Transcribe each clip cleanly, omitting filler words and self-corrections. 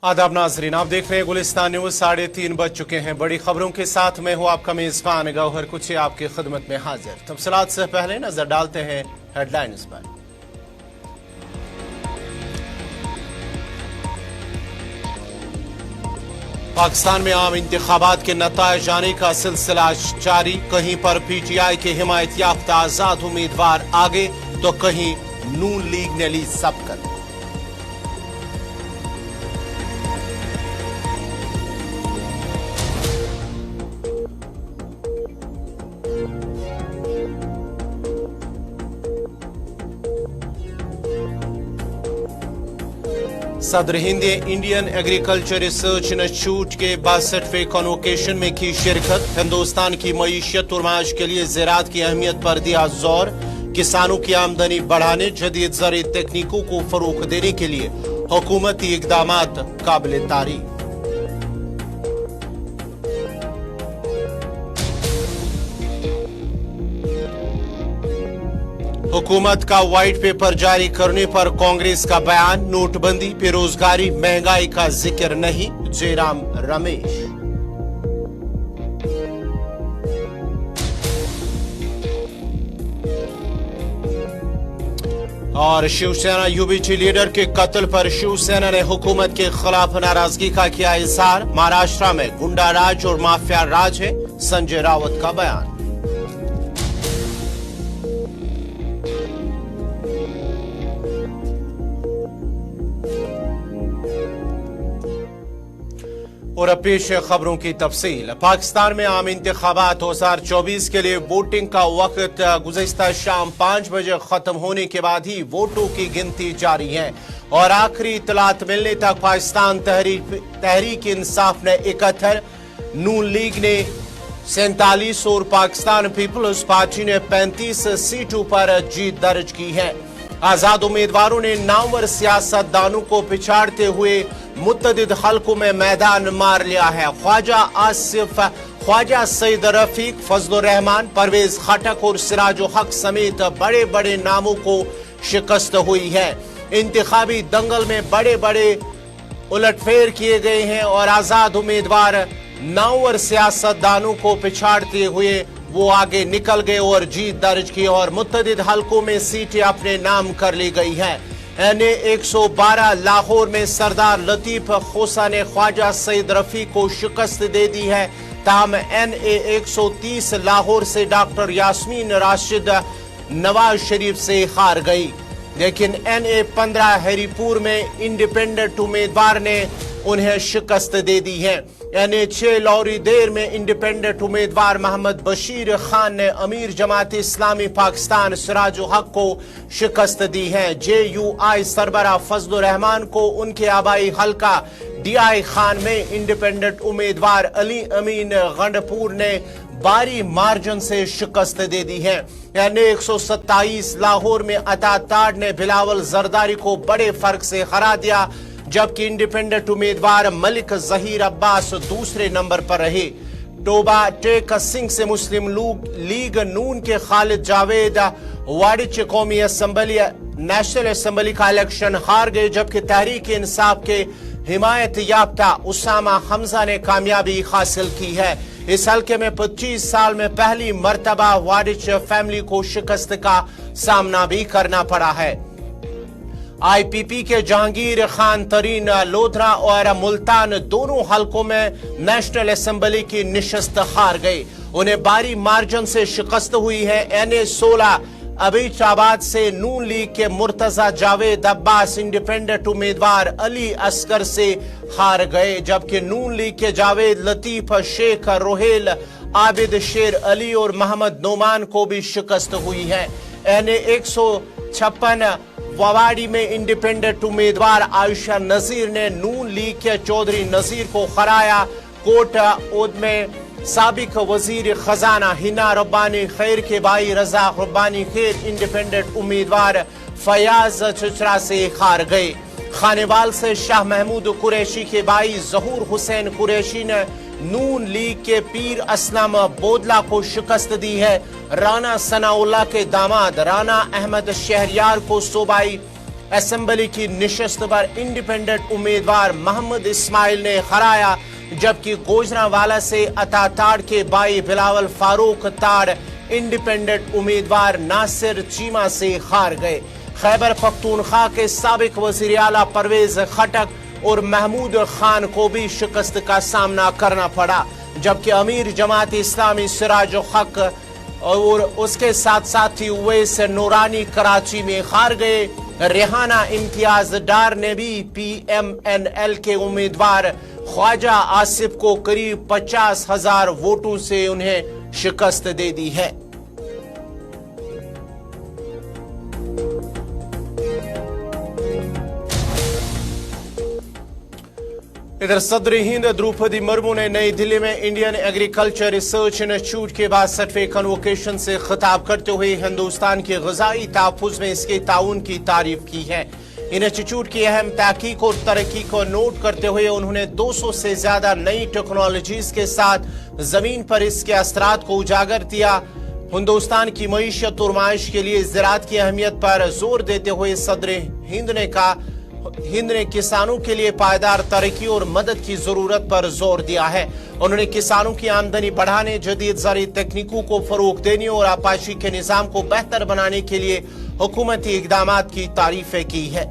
आदाब नाजरीन, आप देख रहे हैं गुलिस्तान न्यूज। 3:30 बज चुके हैं। बड़ी खबरों के साथ मैं हूं आपका मेजबान गौहर कुछ आपकी खिदमत में हाजिर। तफसीलात से पहले नजर डालते हैं हेडलाइंस पर। पाकिस्तान में आम इंतखाबात के नताइज आने का सिलसिला जारी। कहीं पर PTI के हिमायत याफ्ता आजाद उम्मीदवार आगे तो कहीं नून लीग ने ली सबकत। सदर Hind Indian agriculture research institute के 62वें कॉन्वोकेशन में की शिरकत। हिंदुस्तान की मईशत और माश के लिए ज़राअत की अहमियत पर दिया जोर। किसानों की आमदनी बढ़ाने, जदीद ज़राई तकनीकों को फरोग देने के लिए हुकूमती इक़दामात काबिल तारीफ। हुकूमत का व्हाइट पेपर जारी करने पर कांग्रेस का बयान। नोटबंदी, बेरोजगारी, महंगाई का जिक्र नहीं, जयराम रमेश। और शिवसेना यूबीटी लीडर के कत्ल पर शिवसेना ने हुकूमत के खिलाफ नाराजगी का किया इजहार। महाराष्ट्र में गुंडा राज और माफिया राज है, संजय रावत का बयान। और अब पेश है खबरों की तफसील। पाकिस्तान में आम इंतखाबात 2024 के लिए वोटिंग का वक्त गुज़िश्ता शाम 5 बजे खत्म होने के बाद ही वोटों की गिनती जारी है और आखिरी इतलात मिलने तक पाकिस्तान तहरीक इंसाफ ने 71, नून लीग ने 47 और पाकिस्तान पीपल्स पार्टी ने 35 सीटों पर जीत दर्ज की है। आजाद उम्मीदवारों ने नामवर सियासतदानों को पिछाड़ते हुए मुतअद्दिद हलकों में मैदान मार लिया है। ख्वाजा आसिफ, ख्वाजा सईद रफीक, फजलुर रहमान, परवेज खटक और सिराजुल हक समेत बड़े बड़े नामों को शिकस्त हुई है। इंतखाबी दंगल में बड़े बड़े उलटफेर किए गए हैं और आजाद उम्मीदवार नामवर सियासतदानों को पिछाड़ते हुए वो आगे निकल गए और जीत दर्ज की और मुतअद्दिद हलकों में सीटें अपने नाम कर ली गई है। NA 112 लाहौर में सरदार लतीफ खोसा ने ख्वाजा सईद रफीक को शिकस्त दे दी है। ताहम NA 130 लाहौर से डॉक्टर यास्मीन राशिद नवाज शरीफ से हार गई, लेकिन NA 15 हरीपुर में इंडिपेंडेंट उम्मीदवार ने उन्हें शिकस्त दे दी है। NA 6 लौरी देर में इंडिपेंडेंट उम्मीदवार मोहम्मद बशीर खान ने अमीर जमात इस्लामी पाकिस्तान सिराजुल हक को शिकस्त दी है। JUI सरबराह फजलुर रहमान को उनके आबाई हल्का DI खान में इंडिपेंडेंट उम्मीदवार अली अमीन गंडपुर ने भारी मार्जिन से शिकस्त दे दी है। NA 127 लाहौर में अता ताड़ ने बिलावल जरदारी को बड़े फर्क से हरा दिया, जबकि इंडिपेंडेंट उम्मीदवार मलिक जहीर अब्बास दूसरे नंबर पर रहे। टोबा टेक सिंह से मुस्लिम लीग नून के खालिद जावेद वाड़िच कौमी असम्बली नेशनल असम्बली का इलेक्शन हार गए, जबकि तहरीक इंसाफ के हिमायत याफ्ता उसामा हमजा ने कामयाबी हासिल की है। इस हल्के में 25 साल में पहली मर्तबा वाड़िच फैमिली को शिकस्त का सामना भी करना पड़ा है। IPP के जहांगीर खान तरीन लोधरा और मुल्तान दोनों हलकों में नेशनल असम्बली की निशस्त हार गए, उन्हें भारी मार्जिन से शिकस्त हुई है। NA 16 अबीचाबाद से नून लीग के मुर्तजा जावेद अब्बास इंडिपेंडेंट उम्मीदवार अली असगर से हार गए, जबकि नून लीग के जावेद लतीफ, शेख रोहेल, आबिद शेर अली और मोहम्मद नोमान को भी शिकस्त हुई है। NA 156 वावाड़ी में इंडिपेंडेंट उम्मीदवार आयशा नजीर ने नून लीग के चौधरी नजीर को हराया। कोट ओद में साबिक वजीर खजाना हिना रब्बानी खैर के भाई रजा रब्बानी खैर इंडिपेंडेंट उम्मीदवार फयाज चिचरा से हार गए। खानेवाल से शाह महमूद कुरैशी के भाई जहूर हुसैन कुरैशी ने नून लीग के पीर असलम बोदला को शिकस्त दी है। राना सनाउल्लाह के दामाद राना अहमद शहरियार को सूबाई असेंबली की निशस्त पर इंडिपेंडेंट उम्मीदवार मोहम्मद इस्माइल ने हराया, जबकि गोजरावाला से अताताड़ के भाई बिलावल फारूक ताड़ इंडिपेंडेंट उम्मीदवार नासिर चीमा से हार गए। खैबर पख्तूनख्वा के साबिक वजीर आला परवेज खटक और महमूद खान को भी शिकस्त का सामना करना पड़ा, जबकि अमीर जमात इस्लामी सिराजुल हक और उसके साथ साथ ही उवैस नूरानी कराची में हार गए। रेहाना इम्तियाज डार ने भी PMNL के उम्मीदवार ख्वाजा आसिफ को करीब 50,000 वोटों से उन्हें शिकस्त दे दी है। इधर सदर हिंद द्रौपदी मुर्मू ने नई दिल्ली में इंडियन एग्रीकल्चर रिसर्च इंस्टीट्यूट के 62वें कन्वोकेशन से खिताब करते हुए हिंदुस्तान के ग़िज़ाई तहफ़्फ़ुज़ में इसके ताउन की तारीफ की है। इंस्टीट्यूट की अहम तहकीक और तरक्की को नोट करते हुए उन्होंने 200 से ज्यादा नई टेक्नोलॉजीज के साथ जमीन पर इसके असरात को उजागर किया। हिंदुस्तान की मईशत और माइश के लिए ज़राअत की अहमियत पर जोर देते हुए सदर हिंद ने किसानों के लिए पायदार तरक्की और मदद की जरूरत पर जोर दिया है। उन्होंने किसानों की आमदनी बढ़ाने, जदीद ज़राई तकनीकों को फरोग देने और आपाशी के निज़ाम को बेहतर बनाने के लिए हुकूमती इक़दामात की तारीफें की है।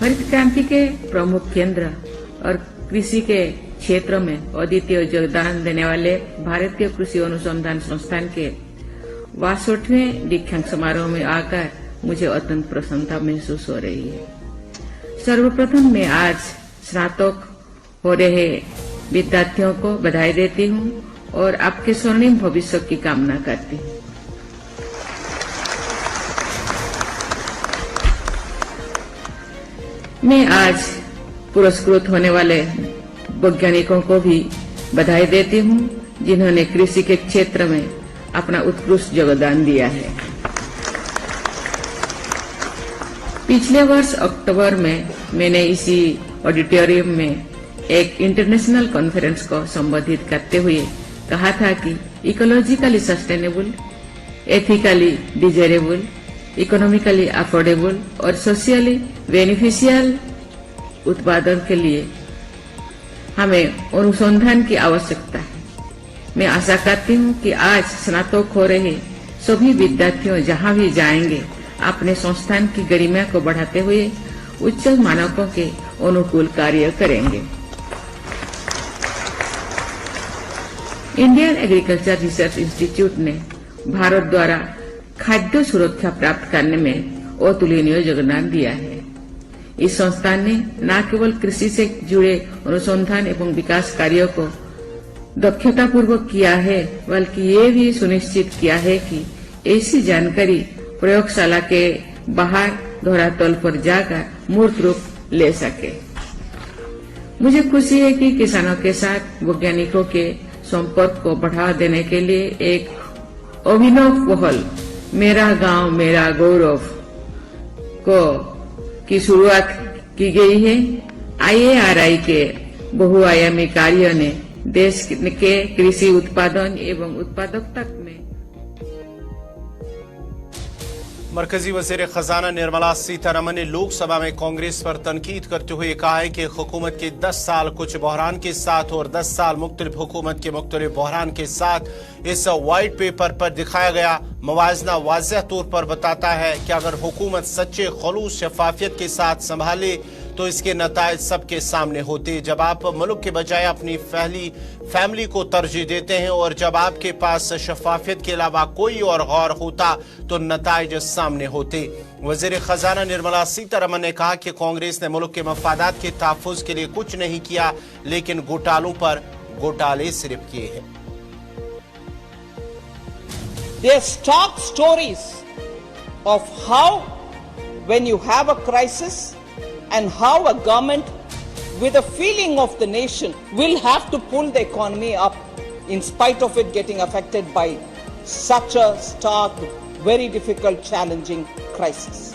हरित क्रांति के प्रमुख केंद्र और कृषि के क्षेत्र में अद्वितीय योगदान देने वाले भारतीय कृषि अनुसंधान संस्थान के 62वें दीक्षांत समारोह में आकर मुझे अत्यंत प्रसन्नता महसूस हो रही है। सर्वप्रथम मैं आज स्नातक हो रहे विद्यार्थियों को बधाई देती हूँ और आपके स्वर्णिम भविष्य की कामना करती हूँ। मैं आज पुरस्कृत होने वाले वैज्ञानिकों को भी बधाई देती हूँ, जिन्होंने कृषि के क्षेत्र में अपना उत्कृष्ट योगदान दिया है। पिछले वर्ष अक्टूबर में मैंने इसी ऑडिटोरियम में एक इंटरनेशनल कॉन्फ्रेंस को संबोधित करते हुए कहा था कि ecologically sustainable, ethically desirable, economically affordable और सोशली बेनिफिशियल उत्पादन के लिए हमें अनुसंधान की आवश्यकता है। मैं आशा करती हूँ कि आज स्नातक हो रहे सभी विद्यार्थियों जहाँ भी जाएंगे अपने संस्थान की गरिमा को बढ़ाते हुए उच्च मानकों के अनुकूल कार्य करेंगे। इंडियन एग्रीकल्चर रिसर्च इंस्टीट्यूट ने भारत द्वारा खाद्य सुरक्षा प्राप्त करने में अतुलनीय योगदान दिया है। इस संस्थान ने न केवल कृषि से जुड़े अनुसंधान एवं विकास कार्यों को दक्षतापूर्वक किया है, बल्कि ये भी सुनिश्चित किया है कि ऐसी जानकारी प्रयोगशाला के बाहर धरातल पर जाकर मूर्त रूप ले सके। मुझे खुशी है कि किसानों के साथ वैज्ञानिकों के संपर्क को बढ़ावा देने के लिए एक अभिनव पहल मेरा गांव मेरा गौरव की शुरुआत की गई है। IARI के बहुआयामी कार्य ने देश के कृषि उत्पादन एवं उत्पादकता में मरकजी वजीर खजाना निर्मला सीतारमण ने लोकसभा में कांग्रेस पर तनकीद करते हुए कहा है कि हुकूमत के 10 साल कुछ बहरान के साथ और 10 साल मुख्तलिफ हुकूमत के मुख्तलिफ बहरान के साथ इस व्हाइट पेपर पर दिखाया गया मवाजना वाज़ेह तौर पर बताता है कि अगर हुकूमत सच्चे खुलूस शफाफियत के साथ संभाले तो इसके नतायज सबके सामने होते। जब आप मुल्क के बजाय अपनी फैमिली को तरजीह देते हैं और जब आपके पास शफाफियत के अलावा कोई और गौर होता तो नतायज सामने होते। वजीर खजाना निर्मला सीतारमण ने कहा कि कांग्रेस ने मुल्क के मफादात के तहफ़्फ़ुज़ के लिए कुछ नहीं किया, लेकिन घोटालों पर घोटाले सिर्फ किए हैं। They start stories of how when you have a crisis and how a government with a feeling of the nation will have to pull the economy up in spite of it getting affected by such a stark, very difficult, challenging crisis.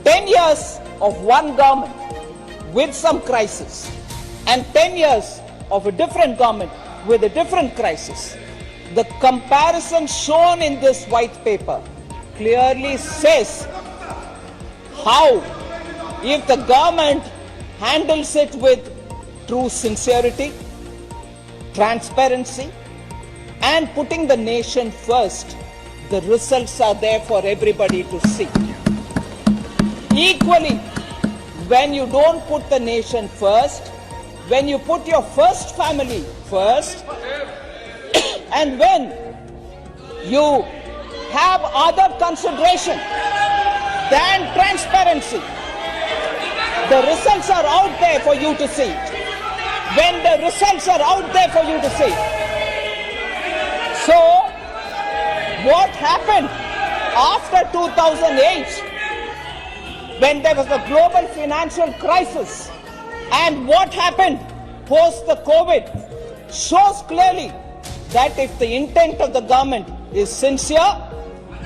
10 years of one government with some crisis and 10 years of a different government with a different crisis. The comparison shown in this white paper clearly says how, if the government handles it with true sincerity, transparency, and putting the nation first, the results are there for everybody to see. Equally, when you don't put the nation first, when you put your first family first, and when you have other consideration than transparency, the results are out there for you to see. When the results are out there for you to see. So, what happened after 2008, when there was a global financial crisis, and what happened post the COVID, shows clearly that if the intent of the government is sincere,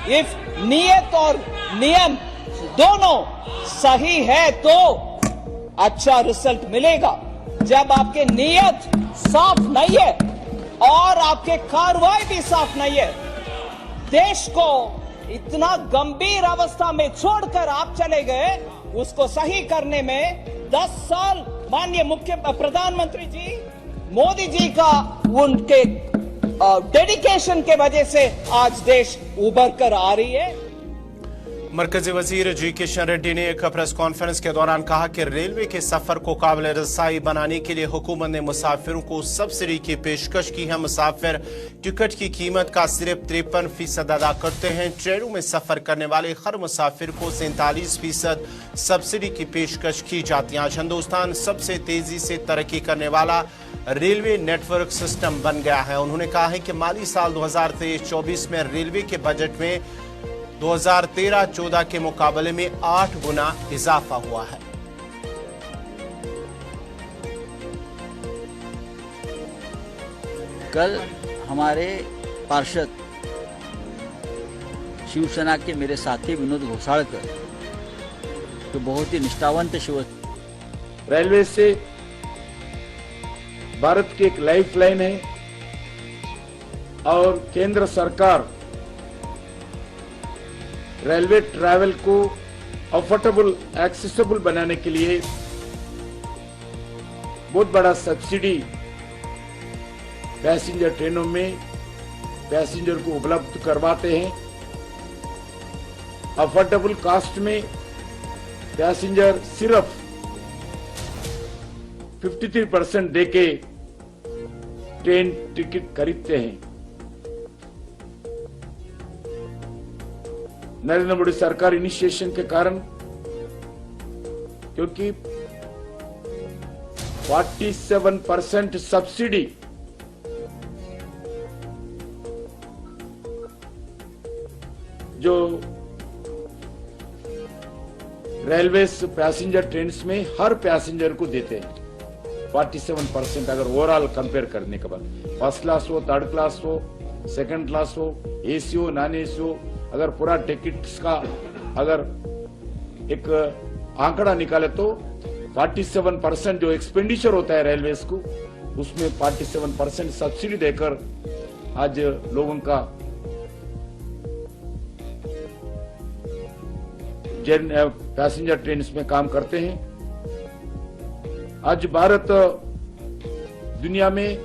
if niyat और नियम दोनों सही है तो अच्छा result मिलेगा. जब आपके नियत साफ नहीं है और आपके कार्रवाई भी साफ नहीं है, देश को इतना गंभीर अवस्था में छोड़कर आप चले गए, उसको सही करने में 10 साल माननीय प्रधानमंत्री जी मोदी जी का उनके डेडिकेशन के वजह से आज देश उभर कर आ रही है. मरकजी वजीर जी किशन रेड्डी ने एक प्रेस कॉन्फ्रेंस के दौरान कहा कि रेलवे के सफर को काबिल रसाई बनाने के लिए हुकूमत ने मुसाफिरों को सब्सिडी की पेशकश की है. मुसाफिर टिकट की कीमत का सिर्फ 53% अदा करते हैं. ट्रेनों में सफर करने वाले हर मुसाफिर को 47% सब्सिडी की पेशकश की जाती है. आज हिंदुस्तान सबसे तेजी से तरक्की करने वाला रेलवे नेटवर्क सिस्टम बन गया है. उन्होंने कहा है कि माली साल 2023-24 में रेलवे के बजट में 2013-14 के मुकाबले में 8 गुना इजाफा हुआ है. कल हमारे पार्षद शिवसेना के मेरे साथी विनोद घोषालकर जो बहुत ही निष्ठावंत रेलवे से भारत की एक लाइफलाइन है और केंद्र सरकार रेलवे ट्रैवल को अफोर्डेबल एक्सेसिबल बनाने के लिए बहुत बड़ा सब्सिडी पैसेंजर ट्रेनों में पैसेंजर को उपलब्ध करवाते हैं. अफोर्डेबल कॉस्ट में पैसेंजर सिर्फ 53% देके ट्रेन टिकट खरीदते हैं. नरेंद्र मोदी सरकार इनिशिएशन के कारण, क्योंकि 47% सब्सिडी जो रेलवे पैसेंजर ट्रेन में हर पैसेंजर को देते हैं. 47% अगर ओवरऑल कंपेयर करने के बाद, फर्स्ट क्लास हो, थर्ड क्लास हो, सेकंड क्लास हो, एसी हो, नॉन एसी हो, अगर पूरा टिकट्स का अगर एक आंकड़ा निकाले तो 47% जो एक्सपेंडिचर होता है रेलवेज को, उसमें 47% सब्सिडी देकर आज लोगों का पैसेंजर ट्रेन में काम करते हैं. आज भारत दुनिया में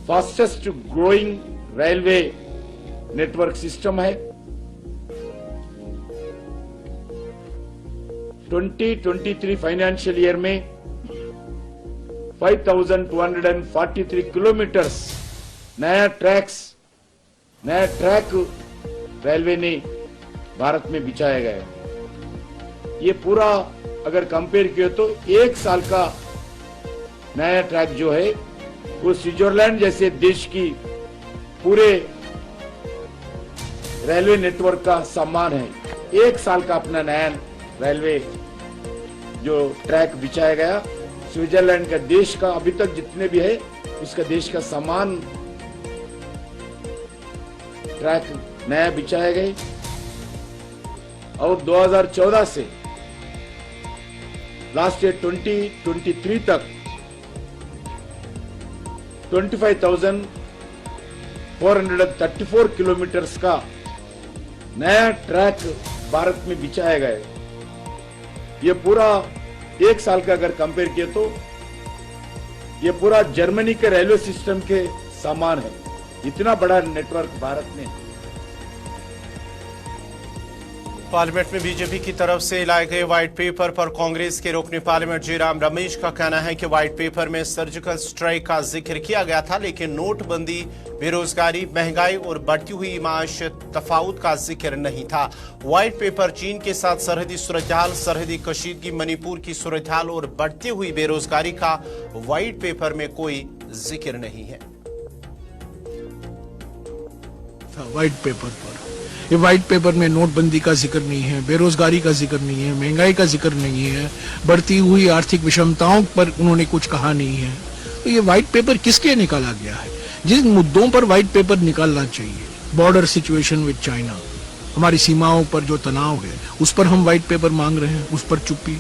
fastest growing railway network system है. 2023 फाइनेंशियल ईयर में 5243 किलोमीटर्स नया ट्रैक रेलवे ने भारत में बिछाया गया है. ये पूरा अगर कंपेयर किया तो एक साल का नया ट्रैक जो है वो स्विट्जरलैंड जैसे देश की पूरे रेलवे नेटवर्क का सम्मान है. एक साल का अपना नया रेलवे जो ट्रैक बिछाया गया, स्विट्जरलैंड का देश का अभी तक जितने भी है उसका देश का सम्मान ट्रैक नया बिछाए गए. और 2014 से लास्ट ईयर 2023 तक 25,434 किलोमीटर्स का नया ट्रैक भारत में बिछाया गया है। ये पूरा 1 साल का अगर कंपेयर किए तो ये पूरा जर्मनी के रेलवे सिस्टम के समान है। इतना बड़ा नेटवर्क भारत में। पार्लियामेंट में बीजेपी की तरफ से लाए गए व्हाइट पेपर पर कांग्रेस के रुकने पार्लियामेंट जयराम रमेश का कहना है कि व्हाइट पेपर में सर्जिकल स्ट्राइक का जिक्र किया गया था, लेकिन नोटबंदी, बेरोजगारी, महंगाई और बढ़ती हुई माश तफावत का जिक्र नहीं था। व्हाइट पेपर चीन के साथ सरहदी सूरत-ए-हाल, सरहदी कशीदगी, मणिपुर की सूरत-ए-हाल और बढ़ती हुई बेरोजगारी का व्हाइट पेपर में कोई जिक्र नहीं है। व्हाइट पेपर पर ये व्हाइट पेपर में नोटबंदी का जिक्र नहीं है, बेरोजगारी का जिक्र नहीं है, महंगाई का जिक्र नहीं है, बढ़ती हुई आर्थिक विषमताओं पर उन्होंने कुछ कहा नहीं है। तो ये व्हाइट पेपर किसके निकाला गया है? जिन मुद्दों पर व्हाइट पेपर निकालना चाहिए, बॉर्डर सिचुएशन विद चाइना, हमारी सीमाओं पर जो तनाव है उस पर हम व्हाइट पेपर मांग रहे हैं, उस पर चुप्पी।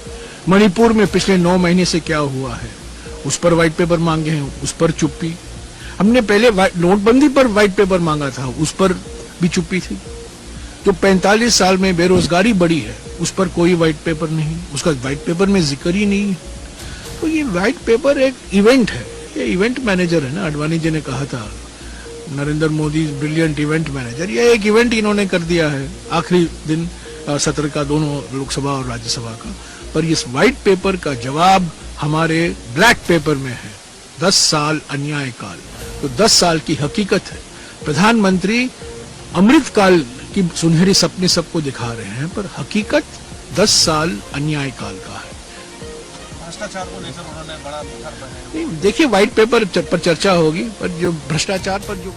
मणिपुर में पिछले 9 महीने से क्या हुआ है उस पर व्हाइट पेपर मांगे हैं, उस पर चुप्पी। हमने पहले नोटबंदी पर व्हाइट पेपर मांगा था, उस पर भी चुप्पी थी। जो 45 साल में बेरोजगारी बढ़ी है उस पर कोई व्हाइट पेपर नहीं, उसका व्हाइट पेपर में जिक्र ही नहीं है। तो ये व्हाइट पेपर एक इवेंट है, ये इवेंट मैनेजर है ना, आडवाणी जी ने कहा था Narendra Modi brilliant event manager. ये एक इवेंट इन्होंने कर दिया है आखिरी दिन सत्र का, दोनों लोकसभा और राज्यसभा का। पर इस व्हाइट पेपर का जवाब हमारे ब्लैक पेपर में है, 10 साल अन्याय काल। तो 10 साल की हकीकत है। प्रधानमंत्री अमृत काल की सुनहरी सपने सबको दिखा रहे हैं, पर हकीकत 10 साल अन्याय काल का है। भ्रष्टाचार को लेकर उन्होंने बड़ा मुखर बनाया। देखिए व्हाइट पेपर पर चर्चा होगी, पर जो भ्रष्टाचार पर जो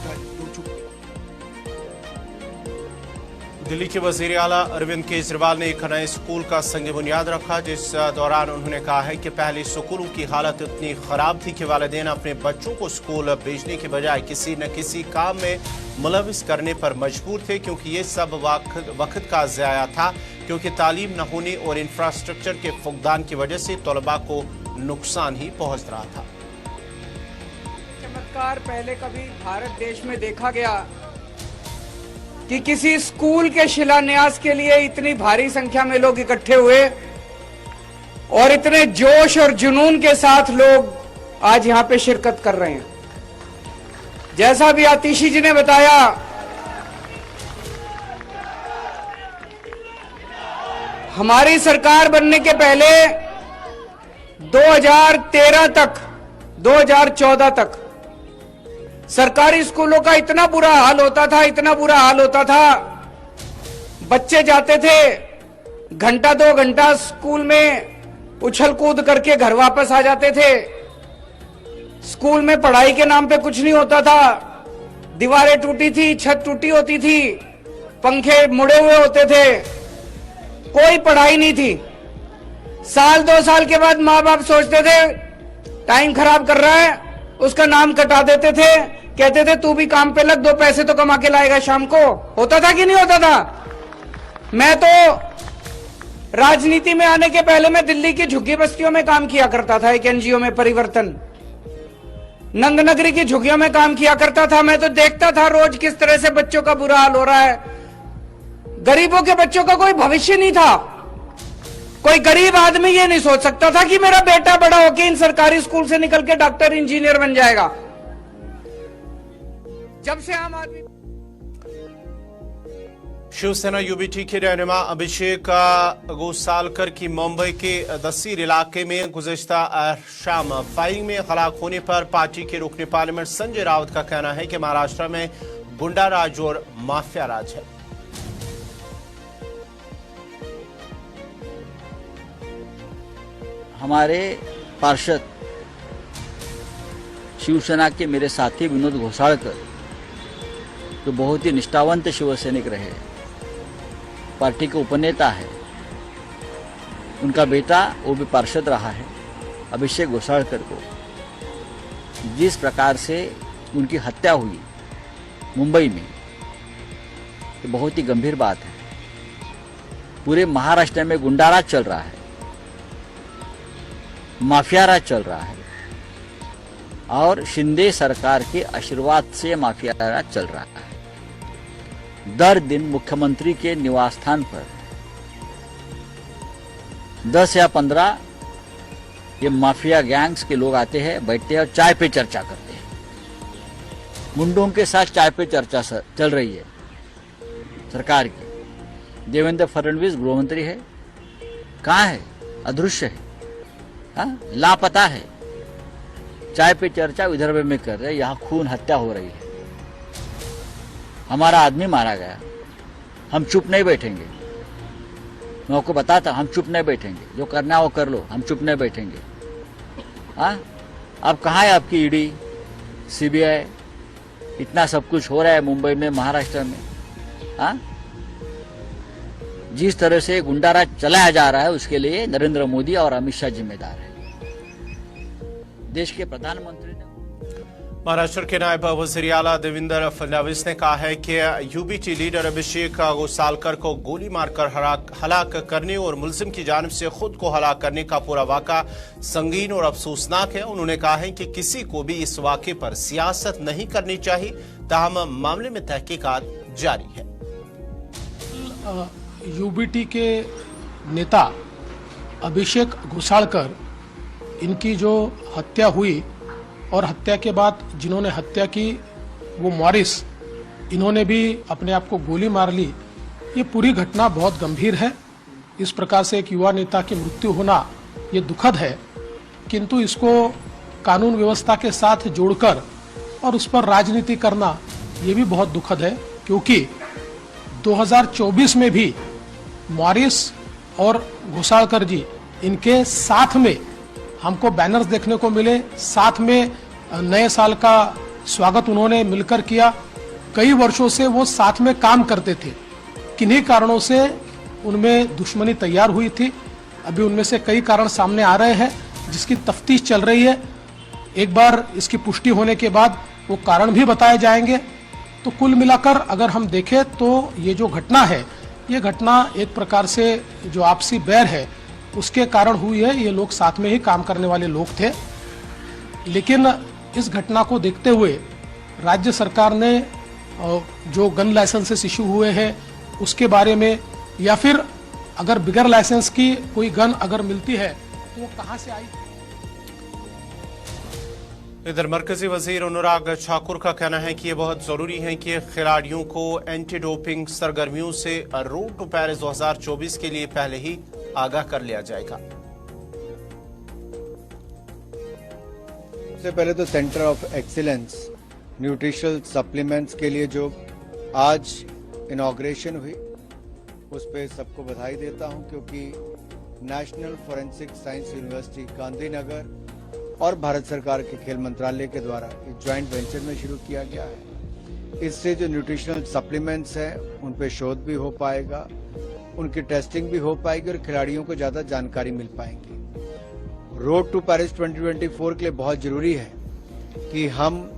दिल्ली के वजीर आला अरविंद केजरीवाल ने एक नए स्कूल का संग बुनियाद रखा, जिस दौरान उन्होंने कहा है कि पहले स्कूलों की हालत इतनी खराब थी कि वालिदैन अपने बच्चों को स्कूल भेजने के बजाय किसी न किसी काम में मुलविस करने पर मजबूर थे, क्योंकि ये सब वक्त का ज़ाया था, क्योंकि तालीम न होने और इंफ्रास्ट्रक्चर के फुकदान की वजह से तलबा को नुकसान ही पहुंच रहा था। चमत्कार पहले कभी भारत देश में देखा गया कि किसी स्कूल के शिलान्यास के लिए इतनी भारी संख्या में लोग इकट्ठे हुए और इतने जोश और जुनून के साथ लोग आज यहां पे शिरकत कर रहे हैं। जैसा भी आतिशी जी ने बताया, हमारी सरकार बनने के पहले 2013 तक 2014 तक सरकारी स्कूलों का इतना बुरा हाल होता था, बच्चे जाते थे घंटा 2 घंटा स्कूल में उछल कूद करके घर वापस आ जाते थे। स्कूल में पढ़ाई के नाम पे कुछ नहीं होता था, दीवारें टूटी थी, छत टूटी होती थी, पंखे मुड़े हुए होते थे, कोई पढ़ाई नहीं थी। साल 2 साल के बाद माँ बाप सोचते थे टाइम खराब कर रहा है, उसका नाम कटा देते थे, कहते थे तू भी काम पे लग, 2 पैसे तो कमा के लाएगा शाम को। होता था कि नहीं होता था? मैं तो राजनीति में आने के पहले मैं दिल्ली की झुग्गी बस्तियों में काम किया करता था, एक एनजीओ में, परिवर्तन नंदनगरी की झुग्गियों में काम किया करता था। मैं तो देखता था रोज किस तरह से बच्चों का बुरा हाल हो रहा है। गरीबों के बच्चों का कोई भविष्य नहीं था। कोई गरीब आदमी ये नहीं सोच सकता था कि मेरा बेटा बड़ा होकर इन सरकारी स्कूल से निकल के डॉक्टर इंजीनियर बन जाएगा। जब से आम आदमी शिवसेना यूबीटी के रहनुमा अभिषेक गोसालकर की मुंबई के दसीर इलाके में गुज़श्ता शाम फायरिंग में हलाक होने पर पार्टी के रुकने पार्लियामेंट संजय राउत का कहना है कि महाराष्ट्र में गुंडा राज और माफिया राज है। हमारे पार्षद शिवसेना के मेरे साथी विनोद घोसाळकर, जो बहुत ही निष्ठावंत शिवसैनिक रहे, पार्टी के उपनेता है, उनका बेटा वो भी पार्षद रहा है, अभिषेक घोसाळकर को जिस प्रकार से उनकी हत्या हुई मुंबई में, ये बहुत ही गंभीर बात है। पूरे महाराष्ट्र में गुंडाराज चल रहा है, माफिया राज चल रहा है और शिंदे सरकार के आशीर्वाद से माफिया राज चल रहा है। दर दिन मुख्यमंत्री के निवास स्थान पर 10 या 15 ये माफिया गैंग्स के लोग आते हैं, बैठते हैं और चाय पे चर्चा करते हैं। मुंडों के साथ चाय पे चर्चा चल रही है सरकार की। देवेंद्र फडणवीस गृहमंत्री है, कहाँ है? अदृश्य है, हाँ? लापता है। चाय पे चर्चा विदर्भ में कर रहे, यहाँ खून हत्या हो रही है, हमारा आदमी मारा गया। हम चुप नहीं बैठेंगे। मैं आपको बताता, हम चुप नहीं बैठेंगे। जो करना है वो कर लो, हम चुप नहीं बैठेंगे। हाँ, अब कहाँ है आपकी ईडी, सीबीआई? इतना सब कुछ हो रहा है मुंबई में, महाराष्ट्र में। हाँ, जिस तरह से गुंडाराज चलाया जा रहा है उसके लिए नरेंद्र मोदी और अमित शाह जिम्मेदार है। देश के प्रधानमंत्री ने महाराष्ट्र के नायब वजीर आला देवेंद्र फडणवीस ने कहा है कि यूबीटी लीडर अभिषेक गोसालकर को गोली मारकर हलाक करने और मुलजिम की जानिब से खुद को हलाक करने का पूरा वाक़ा संगीन और अफसोसनाक है। उन्होंने कहा है कि किसी को भी इस वाक़े पर सियासत नहीं करनी चाहिए, ताहम मामले में तहकीकात जारी है। यूबीटी के नेता अभिषेक गोसालकर, इनकी जो हत्या हुई और हत्या के बाद जिन्होंने हत्या की वो मॉरिस, इन्होंने भी अपने आप को गोली मार ली। ये पूरी घटना बहुत गंभीर है। इस प्रकार से एक युवा नेता की मृत्यु होना ये दुखद है, किंतु इसको कानून व्यवस्था के साथ जोड़कर और उस पर राजनीति करना ये भी बहुत दुखद है, क्योंकि 2024 में भी मॉरिस और गोसालकर जी, इनके साथ में हमको बैनर्स देखने को मिले, साथ में नए साल का स्वागत उन्होंने मिलकर किया। कई वर्षों से वो साथ में काम करते थे, किन्हीं कारणों से उनमें दुश्मनी तैयार हुई थी। अभी उनमें से कई कारण सामने आ रहे हैं जिसकी तफ्तीश चल रही है। एक बार इसकी पुष्टि होने के बाद वो कारण भी बताए जाएंगे। तो कुल मिलाकर अगर हम देखें तो ये जो घटना है, ये घटना एक प्रकार से जो आपसी बैर है उसके कारण हुई है। ये लोग साथ में ही काम करने वाले लोग थे, लेकिन इस घटना को देखते हुए राज्य सरकार ने जो गन लाइसेंसेस इशू हुए हैं उसके बारे में, या फिर अगर बिगर लाइसेंस की कोई गन अगर मिलती है तो वो कहां से आई। इधर मरकजी वजीर अनुराग ठाकुर का कहना है कि यह बहुत जरूरी है कि खिलाड़ियों को एंटी डोपिंग सरगर्मियों से रोड टू पेरिस 2024 के लिए पहले ही आगाह कर लिया जाएगा। सबसे पहले तो centre of excellence nutritional supplements के लिए जो आज इनॉग्रेशन हुई, उस पर सबको बधाई देता हूं, क्योंकि national forensic science university Gandhinagar और भारत सरकार के खेल मंत्रालय के द्वारा एक ज्वाइंट वेंचर में शुरू किया गया है। इससे जो न्यूट्रिशनल सप्लीमेंट्स हैं उन पे शोध भी हो पाएगा, उनकी टेस्टिंग भी हो पाएगी और खिलाड़ियों को ज्यादा जानकारी मिल पाएगी। रोड टू पेरिस 2024 के लिए बहुत जरूरी है कि हम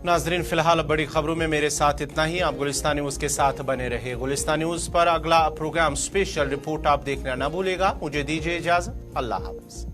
नाजरीन, फिलहाल बड़ी खबरों में मेरे साथ इतना ही। आप गुलिस्तान न्यूज के साथ बने रहे। गुलिस्तान न्यूज पर अगला प्रोग्राम स्पेशल रिपोर्ट आप देखना न भूलेगा। मुझे दीजिए इजाजत। अल्लाह हाफिज।